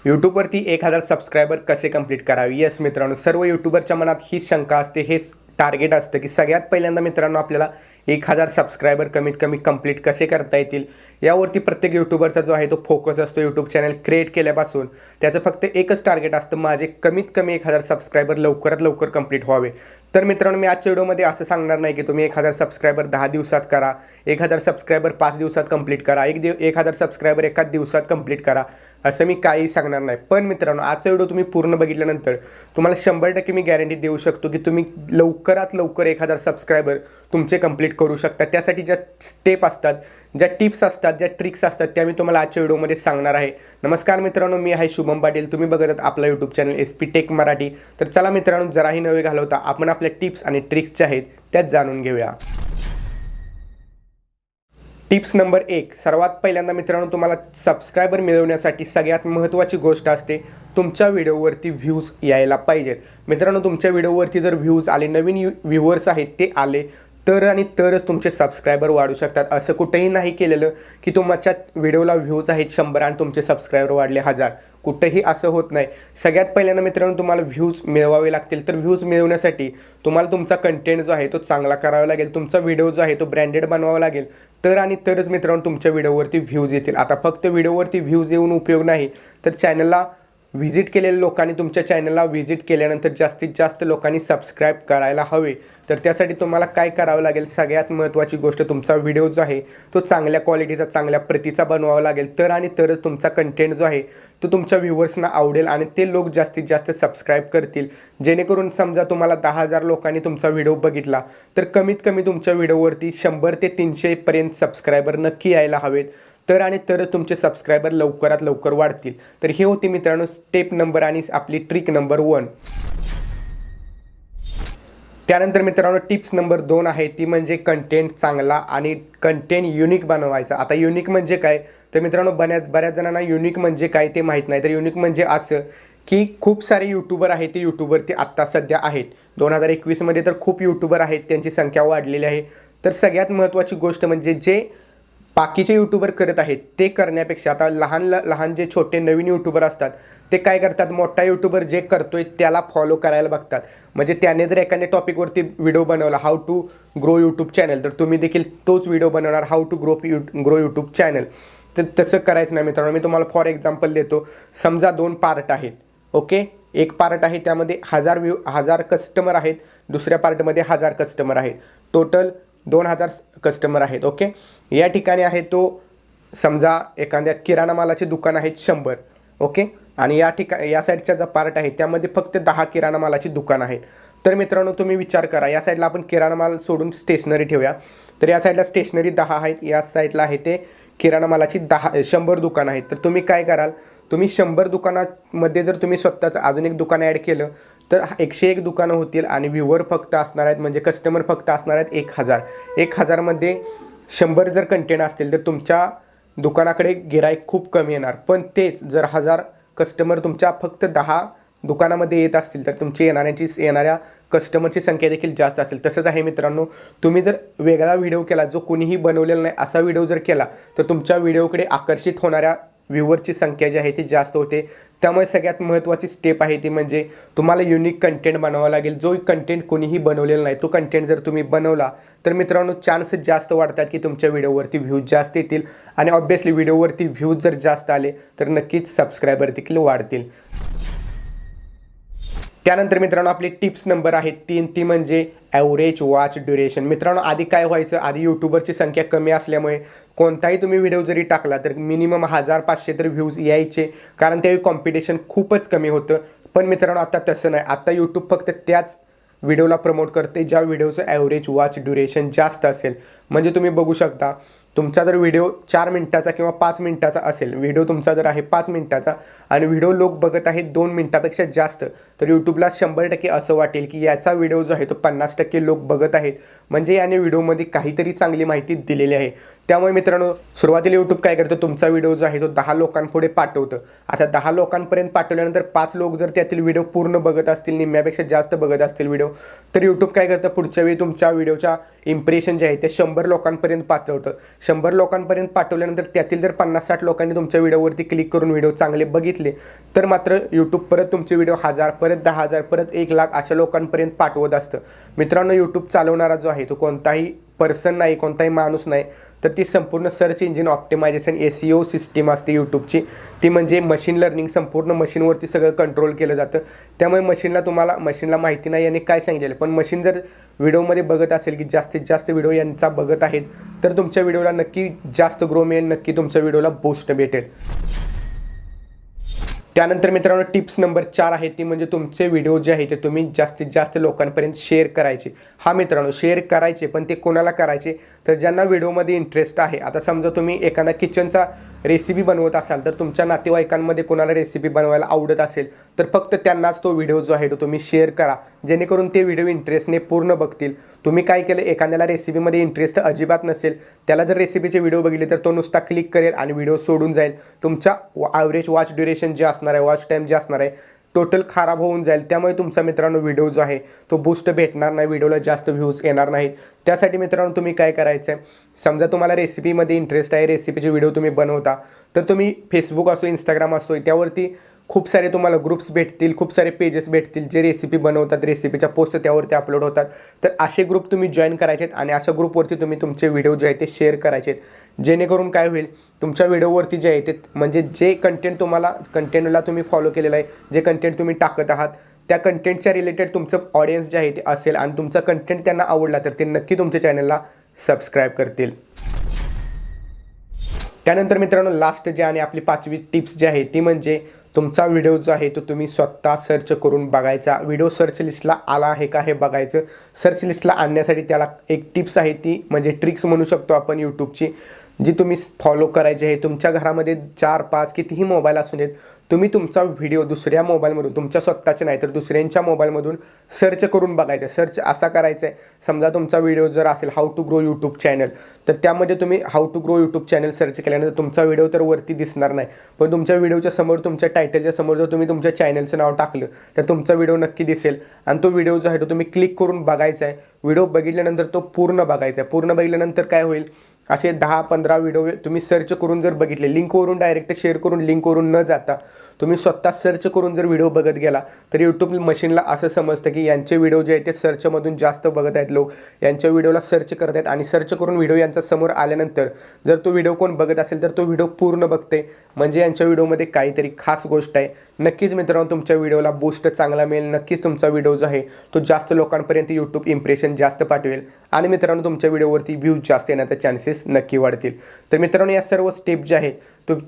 यूट्यूबवरती 1000 सबस्क्रायबर कसे कंप्लीट करावे. येस मित्रांनो, सर्व यूट्यूबरच्या मनात हीच शंका असते, हेच टार्गेट असतं की सगळ्यात पहिल्यांदा मित्रांनो आपल्याला 1000 सबस्क्रायबर कमीत कमी कंप्लीट कसे करता येतील यावरती प्रत्येक यूट्यूबरचा जो आहे तो फोकस असतो. यूट्यूब चॅनल क्रिएट केल्यापासून त्याचं फक्त एकच टार्गेट असतं, माझे कमीत कमी 1000 सबस्क्रायबर लवकरात लवकर कंप्लीट व्हावे. तर मित्रांनो, मी आजच्या व्हिडिओमध्ये असं सांगणार नाही की तुम्ही 1000 सबस्क्रायबर 10 दिवसात करा, 1000 सबस्क्रायबर 5 दिवसात कंप्लीट करा, 1000 सबस्क्रायबर एका दिवसात कंप्लीट करा, असं मी काही सांगणार नाही. पण मित्रांनो, आजचा व्हिडिओ तुम्ही पूर्ण बघितल्यानंतर तुम्हाला 100% मी गॅरंटी देऊ शकतो की तुम्ही लवकरात लवकर 1000 सबस्क्रायबर तुमचे कंप्लीट करू शकता. त्यासाठी ज्या स्टेप असतात, ज्या टिप्स असतात, ज्या ट्रिक्स असतात त्या मी तुम्हाला आजच्या व्हिडिओमध्ये सांगणार आहे. नमस्कार मित्रांनो, मी आहे शुभम पाटील. तुम्ही बघत आहात आपला YouTube channel SP tech Marathi. तर चला मित्रांनो, जराही नवे घालवता आपण आपल्या टिप्स आणि ट्रिक्स ज्या आहेत त्यात जाणून घेऊया. Tips number 1. सर्वात पहिल्यांदा मित्रांनो, तुम्हाला सबस्क्रायबर मिळवण्यासाठी सगळ्यात महत्त्वाची गोष्ट असते तुमच्या व्हिडिओवरती व्ह्यूज यायला पाहिजेत. मित्रांनो, तुमच्या व्हिडिओवरती जर व्ह्यूज आले, नवीन व्ह्यूवर्स आहेत ते आले तर आणि तरच तुमचे सबस्क्रायबर वाढू शकतात. असं कुठेही नाही केलेलं की तुमच्या व्हिडिओला व्ह्यूज आहेत 100 आणि तुमचे सबस्क्रायबर वाढले 1000. कुठेही असं होत नाही. सगळ्यात पहिल्यांदा मित्रांनो तुम्हाला व्ह्यूज मिळवावे लागतील. तर व्ह्यूज मिळवण्यासाठी तुम्हाला तुमचा कंटेंट जो आहे तो चांगला करावा लागेल, तुमचा व्हिडिओ जो आहे तो ब्रँडेड बनवावा लागेल. तर आणि तरच मित्रांनो तुमच्या व्हिडिओवरती व्ह्यूज येतील. आता फक्त व्हिडिओवरती व्ह्यूज येऊन उपयोग नाही, तर चॅनलला व्हिजिट केलेल्या लोकांनी, तुमच्या चॅनलला व्हिजिट केल्यानंतर जास्तीत जास्त लोकांनी सबस्क्राईब करायला हवे. तर त्यासाठी तुम्हाला काय करावं लागेल, सगळ्यात महत्त्वाची गोष्ट तुमचा व्हिडिओ जो आहे तो चांगल्या क्वालिटीचा, चांगल्या प्रतीचा बनवावा लागेल. तर आणि तरच तुमचा कंटेंट जो आहे तो तुमच्या व्ह्यूवर्सना आवडेल आणि ते लोक जास्तीत जास्त सबस्क्राईब करतील. जेणेकरून समजा तुम्हाला 10,000 लोकांनी तुमचा व्हिडिओ बघितला तर कमीत कमी तुमच्या व्हिडिओवरती 100 ते 300 पर्यंत सबस्क्रायबर नक्की यायला हवेत. तर आणि तरच तुमचे सबस्क्रायबर लवकरात लवकर वाढतील. तर हे होती मित्रांनो स्टेप नंबर आणि आपली ट्रिक नंबर 1. त्यानंतर मित्रांनो टिप्स नंबर 2 आहे, ती म्हणजे कंटेंट चांगला आणि कंटेंट युनिक बनवायचा. आता युनिक म्हणजे काय, तर मित्रांनो बऱ्याच जणांना युनिक म्हणजे काय ते माहीत नाही. तर युनिक म्हणजे असं की खूप सारे यूट्यूबर आहेत, ते यूट्यूबवरती आत्ता सध्या आहेत. 2021 तर खूप यूट्यूबर आहेत, त्यांची संख्या वाढलेली आहे. तर सगळ्यात महत्त्वाची गोष्ट म्हणजे जे बाकीचे यूट्यूबर करत आहेत ते करण्यापेक्षा आता लहान जे छोटे नवीन यूट्यूबर असतात ते काय करतात, मोठा यूट्यूबर जे करतोय त्याला फॉलो करायला बघतात. म्हणजे त्याने जर एखाद्या टॉपिकवरती व्हिडिओ बनवला, how to grow YouTube channel, तर तुम्ही देखील तोच व्हिडिओ बनवणार, how to grow YouTube channel. तर तसं करायचं नाही मित्रांनो. मी तुम्हाला फॉर एक्झाम्पल देतो. समजा 2 पार्ट आहेत, ओके. एक पार्ट आहे त्यामध्ये 1000 कस्टमर आहेत, दुसऱ्या पार्टमध्ये 1000 कस्टमर आहेत, टोटल 2000 कस्टमर आहेत, ओके. या ठिकाणी आहे तो समजा एखाद्या किराणा मालाचे दुकान आहेत 100, ओके. आणि या साईडचा जो पार्ट आहे त्यामध्ये फक्त 10 किराणा मालाची दुकान आहेत. तर मित्रांनो तुम्ही विचार करा, या साईडला आपण किराणा माल सोडून स्टेशनरी ठेवूया. तर या साईडला स्टेशनरी 10 आहेत, या साईडला आहे ते किराणा मालाची 100 दुकानं आहेत. तर तुम्ही काय कराल, तुम्ही 100 दुकानामध्ये जर तुम्ही स्वतःचं अजून एक दुकान ॲड केलं तर 101 दुकानं होतील आणि व्ह्यूवर फक्त असणार आहेत, म्हणजे कस्टमर फक्त असणार आहेत 1000. 1000मध्ये 100 जर कंटेंट असतील तर तुमच्या दुकानाकडे गिराईक खूप कमी येणार. पण तेच जर 1000 कस्टमर तुमच्या फक्त 10 दुकानामध्ये येत असतील तर तुमची येणाऱ्या कस्टमरची संख्या देखील जास्त असेल. तसंच आहे मित्रांनो, तुम्ही जर वेगळा व्हिडिओ केला जो कुणीही बनवलेला नाही असा व्हिडिओ जर केला तर तुमच्या व्हिडिओकडे आकर्षित होणाऱ्या व्ह्यूवरची संख्या जी आहे ती जास्त होते. त्यामुळे सगळ्यात महत्त्वाची स्टेप आहे ती म्हणजे तुम्हाला युनिक कंटेंट बनवावा लागेल. जो कंटेंट कोणीही बनवलेला नाही तो कंटेंट जर तुम्ही बनवला तर मित्रांनो चान्सेस जास्त वाढतात की तुमच्या व्हिडिओवरती व्ह्यूज जास्त येतील. आणि ऑब्व्हियसली व्हिडिओवरती व्ह्यूज जर जास्त आले तर नक्कीच सबस्क्रायबर देखील वाढतील. त्यानंतर मित्रांनो आपली टिप्स नंबर आहे 3, ती म्हणजे ॲव्हरेज वॉच ड्युरेशन. मित्रांनो आधी काय व्हायचं, आधी यूट्यूबरची संख्या कमी असल्यामुळे कोणताही तुम्ही व्हिडिओ जरी टाकला तर मिनिमम 1500 तर व्ह्यूज यायचे, कारण त्यावेळी कॉम्पिटिशन खूपच कमी होतं. पण मित्रांनो आता तसं नाही. आता यूट्यूब फक्त त्याच व्हिडिओला प्रमोट करते ज्या व्हिडिओचं ॲव्हरेज वॉच ड्युरेशन जास्त असेल. म्हणजे तुम्ही बघू शकता, तुमचा जर व्हिडिओ 4 मिनिटाचा किंवा 5 मिनिटाचा असेल, व्हिडिओ तुमचा जर आहे 5 मिनिटाचा आणि व्हिडिओ लोक बघत आहेत 2 मिनिटापेक्षा जास्त, तर यूट्यूबला 100% असं वाटेल की याचा व्हिडिओ जो आहे तो 50% लोक बघत आहेत, म्हणजे याने व्हिडिओमध्ये काहीतरी चांगली माहिती दिलेली आहे. त्यामुळे मित्रांनो सुरुवातीला यूट्यूब काय करतं, तुमचा व्हिडिओ जो आहे तो 10 लोकांपुढे पाठवतं. आता 10 लोकांपर्यंत पाठवल्यानंतर 5 लोक जर त्यातील व्हिडिओ पूर्ण बघत असतील, निम्म्यापेक्षा जास्त बघत असतील व्हिडिओ, तर यूट्यूब काय करतं, पुढच्या वेळी तुमच्या व्हिडिओच्या इम्प्रेशन जे आहे ते 100 लोकांपर्यंत पाठवतं. 100 लोकांपर्यंत पाठवल्यानंतर त्यातील जर 50-60 लोकांनी तुमच्या व्हिडिओवरती क्लिक करून व्हिडिओ चांगले बघितले, तर मात्र यूट्यूब परत तुमचे व्हिडिओ 1000, परत 10,000, परत 1,00,000 अशा लोकांपर्यंत पाठवत असतं. मित्रांनो, यूट्यूब चालवणारा जो आहे तो कोणताही पर्सन नाही, कोणताही माणूस नाही, तर ती संपूर्ण search engine optimisation SEO system असते यूट्यूबची. ती म्हणजे मशीन लर्निंग, संपूर्ण मशीनवरती सगळं कंट्रोल केलं जातं. त्यामुळे मशीनला माहिती नाही याने काय सांगितलेलं, पण मशीन जर व्हिडिओमध्ये बघत असेल की जास्तीत जास्त व्हिडिओ यांचा बघत आहेत, तर तुमच्या व्हिडिओला नक्की जास्त ग्रो मिळेल, नक्की तुमच्या व्हिडिओला बूस्ट भेटेल. त्यानंतर मित्रांनो टिप्स नंबर 4 आहे ती म्हणजे तुमचे व्हिडिओ जे आहे ते तुम्ही जास्तीत जास्त लोकांपर्यंत शेअर करायचे. हा मित्रांनो, शेअर करायचे, पण ते कोणाला करायचे, तर ज्यांना व्हिडिओमध्ये इंटरेस्ट आहे. आता समजा तुम्ही एखादा किचनचा रेसिपी बनवत असाल, तर तुमच्या नातेवाईकांमध्ये कोणाला रेसिपी बनवायला आवडत असेल, तर फक्त त्यांनाच तो व्हिडिओ जो आहे तो तुम्ही शेअर करा, जेणेकरून ते व्हिडिओ इंटरेस्टने पूर्ण बघतील. तुम्ही काय केलं, एखाद्याला रेसिपीमध्ये इंटरेस्ट अजिबात नसेल, त्याला जर रेसिपीचे व्हिडिओ बघितले तर तो नुसता क्लिक करेल आणि व्हिडिओ सोडून जाईल. तुमच्या ॲव्हरेज वॉच ड्युरेशन जे असणार आहे, वॉच टाईम जे असणार आहे, टोटल खराब होऊन जाईल. त्यामुळे तुमचा मित्रांनो व्हिडिओ जो आहे तो बूस्ट भेटणार नाही, व्हिडिओला जास्त व्ह्यूज येणार नाहीत. त्यासाठी मित्रांनो तुम्ही काय करायचं आहे, समजा तुम्हाला रेसिपीमध्ये इंटरेस्ट आहे, रेसिपीचे व्हिडिओ तुम्ही बनवता, तर तुम्ही फेसबुक असो, इंस्टाग्राम असो, त्यावरती खूप सारे तुम्हाला ग्रुप्स भेटतील, खूप सारे पेजेस भेटतील जे रेसिपी बनवतात, रेसिपीच्या पोस्ट त्यावरती अपलोड होतात. तर असे ग्रुप तुम्ही जॉईन करायचे आणि अशा ग्रुपवरती तुम्ही तुमचे व्हिडिओ जे आहे ते शेअर करायचे, जेणेकरून काय होईल, तुमच्या व्हिडिओवरती जे आहे ते म्हणजे जे कंटेंटला तुम्ही फॉलो केलेलं आहे, जे कंटेंट तुम्ही टाकत आहात, त्या कंटेंटच्या रिलेटेड तुमचं ऑडियन्स जे आहे ते असेल आणि तुमचा कंटेंट त्यांना आवडला तर ते नक्की तुमच्या चॅनलला सबस्क्राईब करतील. त्यानंतर मित्रांनो लास्ट जे आणि आपली 5वी टिप्स जी आहे ती म्हणजे तुमचा व्हिडिओ जो आहे तो तुम्ही स्वतः सर्च करून बघायचा. व्हिडिओ सर्च लिस्टला आला आहे का हे बघायचं. सर्च लिस्टला आणण्यासाठी त्याला एक टिप्स आहे, ती म्हणजे ट्रिक्स म्हणू शकतो आपण यूट्यूबची, जी तुम्ही फॉलो करायची आहे. तुमच्या घरामध्ये 4-5 कितीही मोबाईल असू देत, तुम्ही तुमचा व्हिडिओ दुसऱ्या मोबाईलमधून, तुमच्या स्वतःचे नाही तर दुसऱ्यांच्या मोबाईलमधून सर्च करून बघायचं. सर्च असा करायचा आहे, समजा तुमचा व्हिडिओ जर असेल how to grow YouTube channel, तर त्यामध्ये तुम्ही how to grow YouTube channel search केल्यानंतर तुमचा व्हिडिओ तर वरती दिसणार नाही, पण तुमच्या व्हिडिओच्या समोर, तुमच्या टायटलच्या समोर जर तुम्ही तुमच्या चॅनलचं नाव टाकलं तर तुमचा व्हिडिओ नक्की दिसेल. आणि तो व्हिडिओ जो आहे तो तुम्ही क्लिक करून बघायचा आहे. व्हिडिओ बघितल्यानंतर तो पूर्ण बघायचा आहे. पूर्ण बघितल्यानंतर काय होईल, असे 10-15 व्हिडिओ तुम्ही सर्च करून जर बघितले, लिंकवरून डायरेक्ट शेअर करून, लिंकवरून न जाता तुम्ही स्वतः सर्च करून जर व्हिडिओ बघत गेला, तर यूट्यूब मशीनला असं समजतं की यांचे व्हिडिओ जे आहेत ते सर्चमधून जास्त बघत आहेत लोक, यांच्या व्हिडिओला सर्च करत आहेत आणि सर्च करून व्हिडिओ यांच्या समोर आल्यानंतर जर तो व्हिडिओ कोण बघत असेल तर तो व्हिडिओ पूर्ण बघते, म्हणजे यांच्या व्हिडिओमध्ये काहीतरी खास गोष्ट आहे. नक्कीच मित्रांनो तुमच्या व्हिडिओला बूस्ट चांगला मिळेल. नक्कीच तुमचा व्हिडिओ जो आहे तो जास्त लोकांपर्यंत यूट्यूब इम्प्रेशन जास्त पाठवेल आणि मित्रांनो तुमच्या व्हिडिओवरती व्ह्यूज जास्त येण्याचे चान्सेस नक्की वाढतील. तर मित्रांनो या सर्व स्टेप ज्या आहेत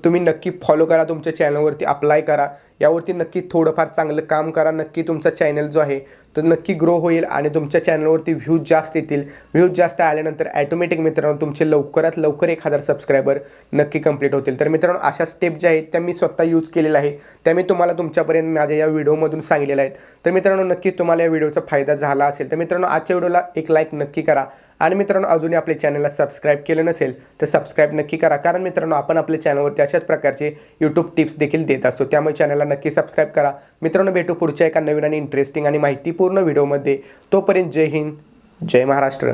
तुम्ही नक्की फॉलो करा, तुमच्या चॅनलवरती अप्लाय करा, यावरती नक्की थोडंफार चांगलं काम करा. नक्की तुमचा चॅनल जो आहे तो नक्की ग्रो होईल आणि तुमच्या चॅनलवरती व्ह्यूज जास्त येतील. व्ह्यूज जास्त आल्यानंतर ॲटोमॅटिक मित्रांनो तुमचे लवकरात लवकर 1000 सबस्क्रायबर नक्की कंप्लीट होतील. तर मित्रांनो अशा स्टेप ज्या आहेत त्या मी स्वतः यूज केलेल्या आहे, त्या मी तुम्हाला तुमच्यापर्यंत माझ्या या व्हिडिओमधून सांगितलेल्या आहेत. तर मित्रांनो नक्कीच तुम्हाला या व्हिडिओचा फायदा झाला असेल. तर मित्रांनो आजच्या व्हिडिओला एक लाईक नक्की करा आणि मित्रांनो अजूनही आपल्या चॅनलला सबस्क्राईब केलं नसेल तर सबस्क्राईब नक्की करा, कारण मित्रांनो आपण आपल्या चॅनलवरती अशाच प्रकारचे यूट्यूब टिप्स देखील देत असतो. त्यामुळे चॅनलला नक्की सबस्क्राईब करा. मित्रांनो भेटू पुढच्या एका नवीन आणि इंटरेस्टिंग आणि माहितीपूर्ण व्हिडिओमध्ये. तोपर्यंत जय हिंद, जय महाराष्ट्र.